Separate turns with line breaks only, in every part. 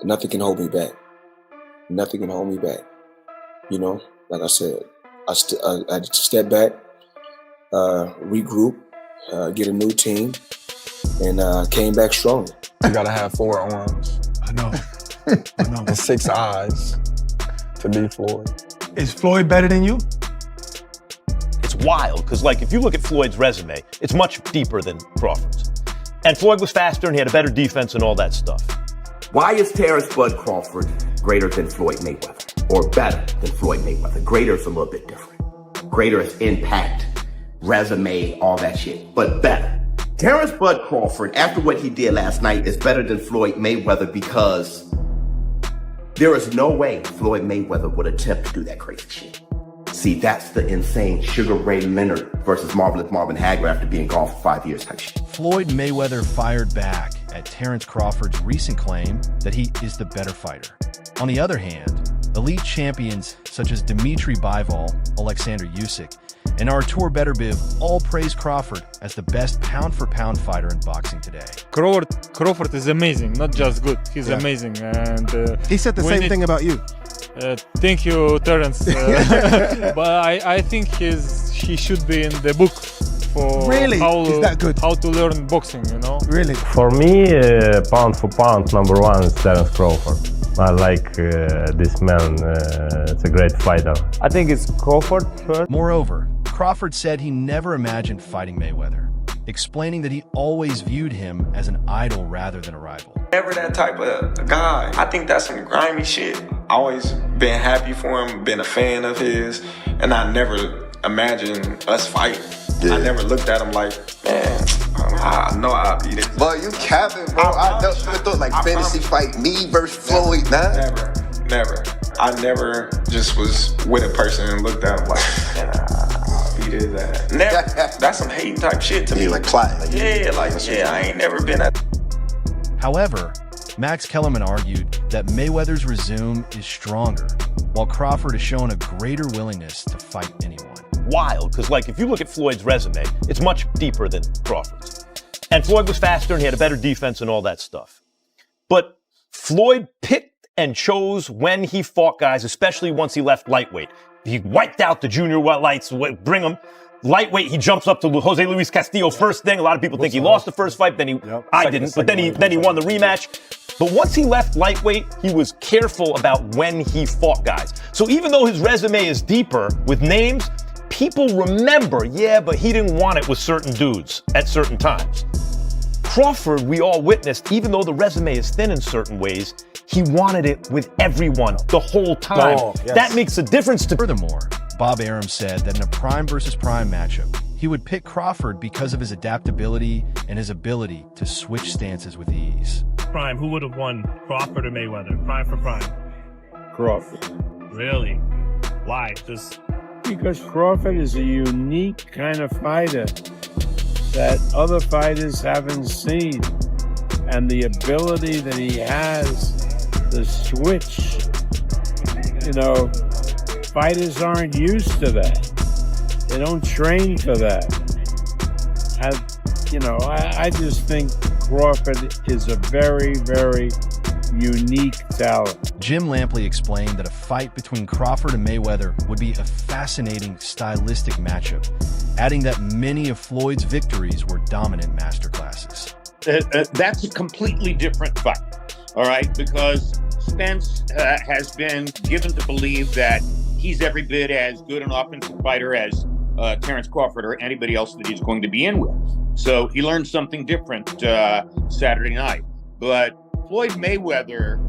Nothing can hold me back. Nothing can hold me back. You know, like I said, I had to step back, regroup, get a new team, and came back stronger.
You gotta have 4 arms.
I know.
And 6 eyes to be Floyd.
Is Floyd better than you?
It's wild, because like if you look at Floyd's resume, it's much deeper than Crawford's. And Floyd was faster and he had a better defense and all that stuff.
Why is Terence Bud Crawford greater than Floyd Mayweather? Or better than Floyd Mayweather? Greater is a little bit different. Greater is impact, resume, all that shit, but better. Terence Bud Crawford, after what he did last night, is better than Floyd Mayweather because there is no way Floyd Mayweather would attempt to do that crazy shit. See, that's the insane Sugar Ray Leonard versus Marvelous Marvin Hagler after being gone for 5 years type shit.
Floyd Mayweather fired back at Terence Crawford's recent claim that he is the better fighter. On the other hand, elite champions such as Dmitry Bivol, Alexander Usyk, and Artur Beterbiev all praise Crawford as the best pound-for-pound fighter in boxing today.
Crawford is amazing, not just good. He's amazing, and
he said the same thing about you.
Thank you, Terence. But I think he should be in the book for
really? Is that good?
How to learn boxing, you know?
Really?
For me, pound for pound, number 1 is Terence Crawford. I like this man. It's a great fighter.
I think it's Crawford first.
Moreover, Crawford said he never imagined fighting Mayweather, explaining that he always viewed him as an idol rather than a rival.
Never that type of guy. I think that's some grimy shit. Always been happy for him, been a fan of his, and I never imagined us fighting. Yeah. I never looked at him like, man, I know I'll beat it.
But you capping, bro. I never thought like fantasy fight me versus Floyd, nah.
Never. I never just was with a person and looked at him like, man, I'll beat his ass. Never. That's some hating type shit to me.
Like plotting.
I ain't never been at.
However, Max Kellerman argued that Mayweather's resume is stronger, while Crawford has shown a greater willingness to fight anyone.
Wild, because like if you look at Floyd's resume, it's much deeper than Crawford's. And Floyd was faster and he had a better defense and all that stuff. But Floyd picked and chose when he fought guys, especially once he left lightweight. He wiped out the junior lights, bring him. Lightweight, he jumps up to Jose Luis Castillo first thing. A lot of people think he lost the first fight, then I didn't, but then he won the rematch. But once he left lightweight, he was careful about when he fought guys. So even though his resume is deeper with names, people remember, but he didn't want it with certain dudes at certain times. Crawford, we all witnessed, even though the resume is thin in certain ways, he wanted it with everyone the whole time. That makes a difference to...
Furthermore, Bob Arum said that in a prime versus prime matchup, he would pick Crawford because of his adaptability and his ability to switch stances with ease.
Prime, who would have won, Crawford or Mayweather? Prime for prime.
Crawford.
Really? Why?
Because Crawford is a unique kind of fighter that other fighters haven't seen. And the ability that he has to switch, fighters aren't used to that. They don't train for that. I just think Crawford is a very, very unique talent.
Jim Lampley explained that a fight between Crawford and Mayweather would be a fascinating stylistic matchup, adding that many of Floyd's victories were dominant masterclasses.
That's a completely different fight, all right? Because Spence has been given to believe that he's every bit as good an offensive fighter as Terence Crawford or anybody else that he's going to be in with. So he learned something different Saturday night. But Floyd Mayweather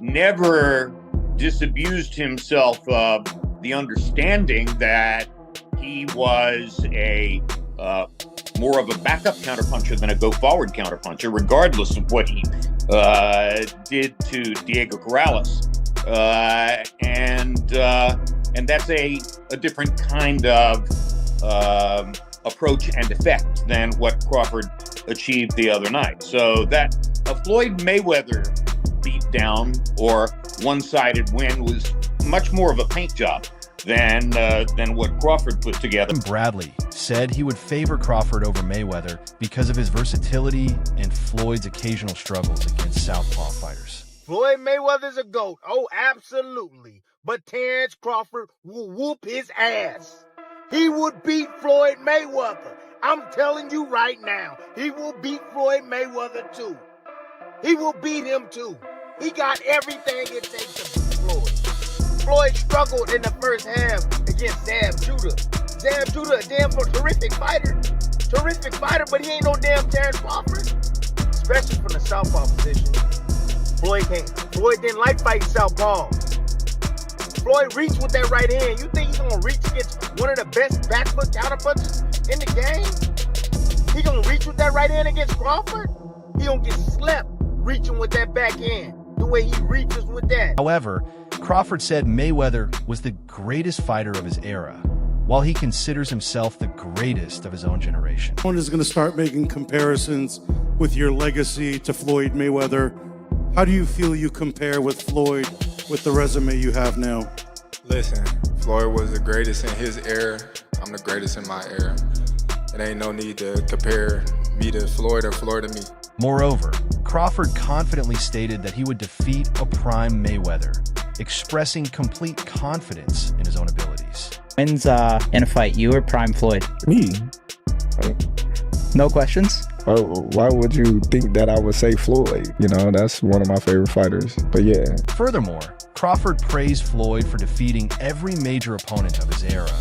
never disabused himself of the understanding that he was a more of a backup counterpuncher than a go-forward counterpuncher, regardless of what he did to Diego Corrales. And that's a different kind of approach and effect than what Crawford achieved the other night. So that a Floyd Mayweather beatdown or one-sided win was much more of a paint job. than what Crawford put together.
Bradley said he would favor Crawford over Mayweather because of his versatility and Floyd's occasional struggles against southpaw fighters.
Floyd Mayweather's a GOAT. Oh, absolutely. But Terence Crawford will whoop his ass. He would beat Floyd Mayweather. I'm telling you right now, he will beat Floyd Mayweather too. He will beat him too. He got everything it takes to beat Floyd. Floyd struggled in the first half against Zab Judah. Zab Judah, a damn terrific fighter. Terrific fighter, but he ain't no damn Terence Crawford. Especially from the southpaw position. Floyd didn't like fighting southpaw. Floyd reached with that right hand. You think he's gonna reach against one of the best back foot counterpunchers in the game? He gonna reach with that right hand against Crawford? He gonna get slept reaching with that back hand the way he reaches with that.
However, Crawford said Mayweather was the greatest fighter of his era, while he considers himself the greatest of his own generation.
One is going to start making comparisons with your legacy to Floyd Mayweather. How do you feel you compare with Floyd with the resume you have now?
Listen, Floyd was the greatest in his era. I'm the greatest in my era. It ain't no need to compare me to Floyd or Floyd to me.
Moreover, Crawford confidently stated that he would defeat a prime Mayweather, expressing complete confidence in his own abilities.
When's in a fight, you or prime Floyd?
Me?
No questions?
Why would you think that I would say Floyd? You know, that's one of my favorite fighters. But yeah.
Furthermore, Crawford praised Floyd for defeating every major opponent of his era,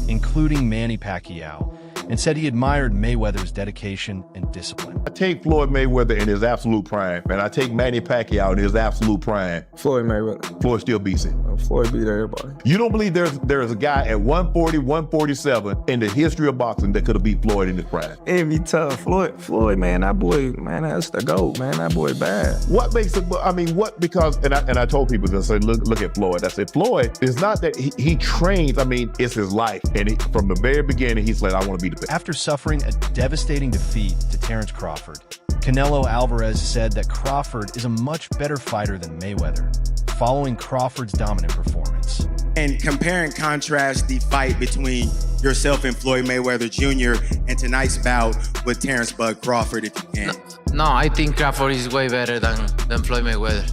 including Manny Pacquiao, and said he admired Mayweather's dedication and discipline.
I take Floyd Mayweather in his absolute prime, and I take Manny Pacquiao in his absolute prime.
Floyd Mayweather.
Floyd still beats him.
Floyd beat everybody.
You don't believe there's a guy at 140, 147 in the history of boxing that could have beat Floyd in his prime?
It'd be tough. Floyd, man, that boy, man, that's the GOAT, man. That boy bad.
What makes it, I mean, what, because, and I told people this, I said, look at Floyd. I said, Floyd, it's not that he trains, I mean, it's his life. And from the very beginning, he said, I want to be the best.
After suffering a devastating defeat to Terence Crawford, Canelo Alvarez said that Crawford is a much better fighter than Mayweather, following Crawford's dominant performance.
And compare and contrast the fight between yourself and Floyd Mayweather Jr. and tonight's bout with Terence Bud Crawford, if you can.
No, I think Crawford is way better than Floyd Mayweather.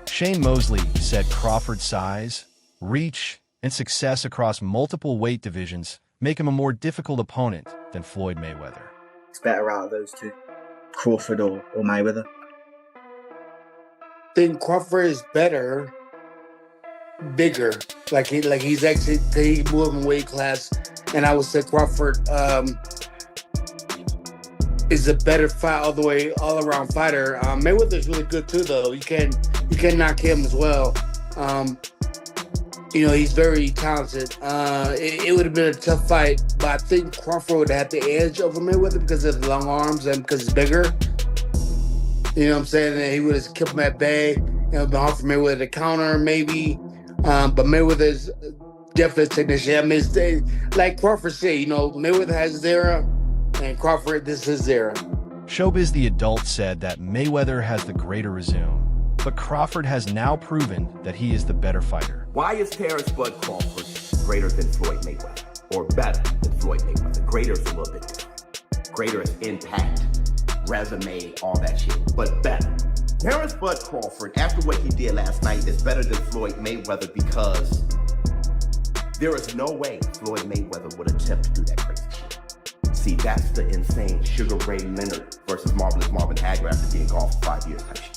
Shane Mosley said Crawford's size, reach, and success across multiple weight divisions make him a more difficult opponent than Floyd Mayweather.
It's better out of those two, Crawford or Mayweather.
I think Crawford is better, bigger. Like he's actually, he moved in weight class, and I would say Crawford is a better fight all around fighter. Mayweather's really good too, though. You can knock him as well. You know, he's very talented. It would have been a tough fight, but I think Crawford would have had the edge over Mayweather because of the long arms and because he's bigger. You know what I'm saying? And he would have kept him at bay. It would have been hard for Mayweather to counter, maybe. But Mayweather's definitely a technician. I mean, like Crawford said, you know, Mayweather has his era, and Crawford, this is his era.
Showbiz the Adult said that Mayweather has the greater resume, but Crawford has now proven that he is the better fighter.
Why is Terence Bud Crawford greater than Floyd Mayweather? Or better than Floyd Mayweather? Greater is a little bit different. Greater is impact, resume, all that shit, but better. Terence Bud Crawford, after what he did last night, is better than Floyd Mayweather because there is no way Floyd Mayweather would attempt to do that crazy shit. See, that's the insane Sugar Ray Leonard versus Marvelous Marvin Hagler after being gone for 5 years type shit.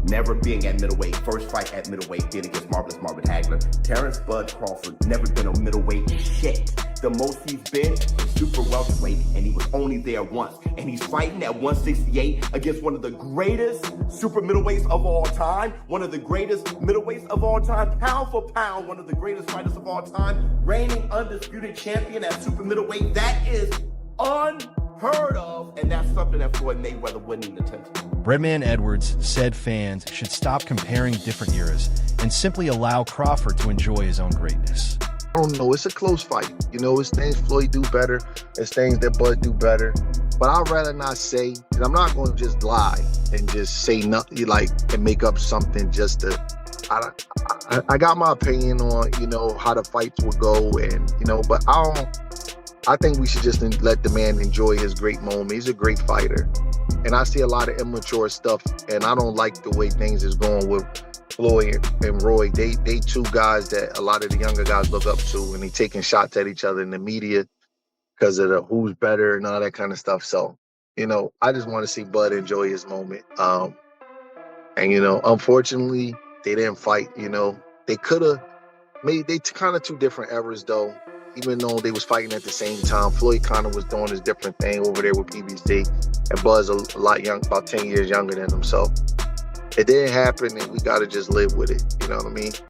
Never being at middleweight, first fight at middleweight, then against Marvelous Marvin Hagler. Terence Bud Crawford never been a middleweight shit. The most he's been is super welterweight, and he was only there once. And he's fighting at 168 against one of the greatest super middleweights of all time, one of the greatest middleweights of all time, pound for pound, one of the greatest fighters of all time, reigning undisputed champion at super middleweight. That is unheard of, and that's something that Floyd Mayweather wouldn't even attempt to do.
Redman Edwards said fans should stop comparing different eras and simply allow Crawford to enjoy his own greatness.
I don't know, it's a close fight. You know, it's things Floyd do better, it's things that Bud do better. But I'd rather not say, because I'm not going to just lie and just say nothing, like, and make up something just to I got my opinion on, you know, how the fights would go, and, you know, but I think we should just let the man enjoy his great moment. He's a great fighter. And I see a lot of immature stuff, and I don't like the way things is going with Floyd and Roy. They two guys that a lot of the younger guys look up to, and they taking shots at each other in the media because of the who's better and all that kind of stuff. So, you know, I just want to see Bud enjoy his moment. And, you know, unfortunately, they didn't fight. You know, they could have made, they kind of two different eras, though. Even though they was fighting at the same time, Floyd kind of was doing his different thing over there with PBC, and Bud's a lot young, about 10 years younger than him. So it didn't happen, and we got to just live with it. You know what I mean?